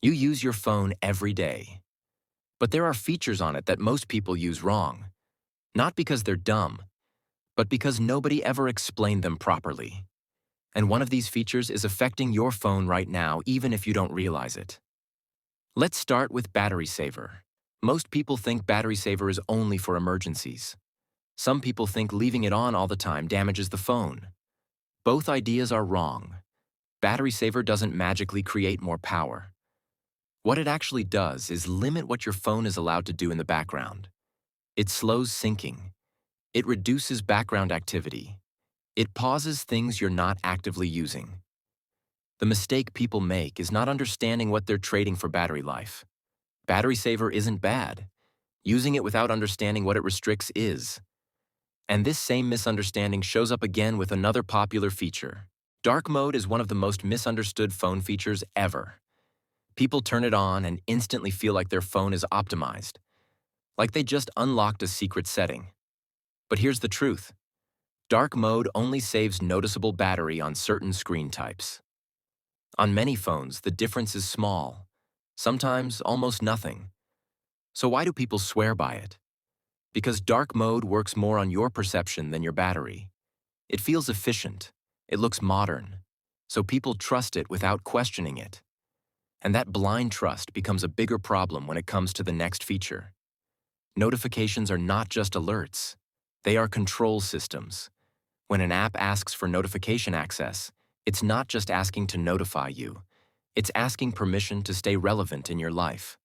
You use your phone every day, but there are features on it that most people use wrong, not because they're dumb, but because nobody ever explained them properly. And one of these features is affecting your phone right now, even if you don't realize it. Let's start with battery saver. Most people think battery saver is only for emergencies. Some people think leaving it on all the time damages the phone. Both ideas are wrong. Battery saver doesn't magically create more power. What it actually does is limit what your phone is allowed to do in the background. It slows syncing. It reduces background activity. It pauses things you're not actively using. The mistake people make is not understanding what they're trading for battery life. Battery saver isn't bad. Using it without understanding what it restricts is. And this same misunderstanding shows up again with another popular feature. Dark mode is one of the most misunderstood phone features ever. People turn it on and instantly feel like their phone is optimized, like they just unlocked a secret setting. But here's the truth. Dark mode only saves noticeable battery on certain screen types. On many phones, the difference is small, sometimes almost nothing. So why do people swear by it? Because dark mode works more on your perception than your battery. It feels efficient. It looks modern. So people trust it without questioning it. And that blind trust becomes a bigger problem when it comes to the next feature. Notifications are not just alerts. They are control systems. When an app asks for notification access, it's not just asking to notify you. It's asking permission to stay relevant in your life.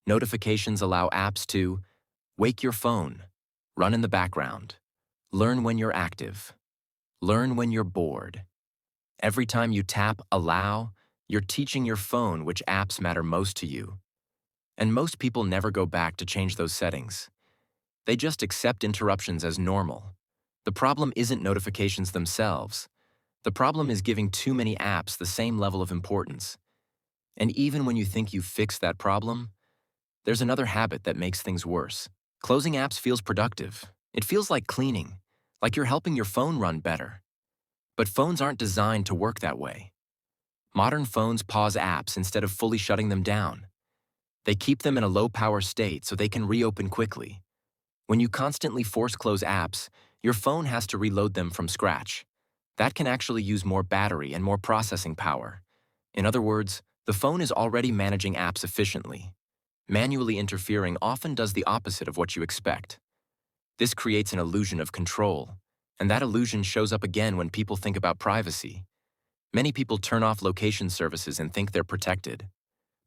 Notifications allow apps to wake your phone, run in the background, learn when you're active, learn when you're bored. Every time you tap Allow, you're teaching your phone which apps matter most to you. And most people never go back to change those settings. They just accept interruptions as normal. The problem isn't notifications themselves. The problem is giving too many apps the same level of importance. And even when you think you've fixed that problem, there's another habit that makes things worse. Closing apps feels productive. It feels like cleaning, like you're helping your phone run better. But phones aren't designed to work that way. Modern phones pause apps instead of fully shutting them down. They keep them in a low-power state so they can reopen quickly. When you constantly force close apps, your phone has to reload them from scratch. That can actually use more battery and more processing power. In other words, the phone is already managing apps efficiently. Manually interfering often does the opposite of what you expect. This creates an illusion of control, and that illusion shows up again when people think about privacy. Many people turn off location services and think they're protected.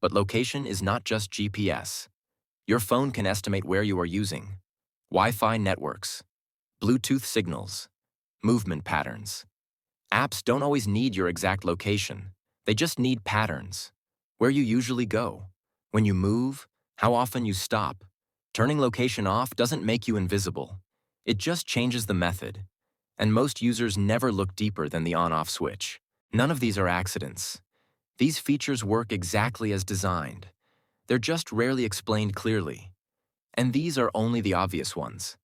But location is not just GPS. Your phone can estimate where you are using, Wi-Fi networks, Bluetooth signals, movement patterns. Apps don't always need your exact location. They just need patterns. Where you usually go, when you move, how often you stop. Turning location off doesn't make you invisible. It just changes the method. And most users never look deeper than the on-off switch. None of these are accidents. These features work exactly as designed. They're just rarely explained clearly. And these are only the obvious ones.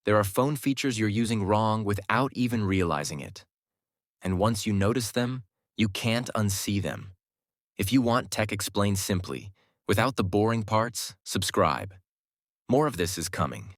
There are phone features you're using wrong without even realizing it. And once you notice them, you can't unsee them. If you want tech explained simply, without the boring parts, subscribe. More of this is coming.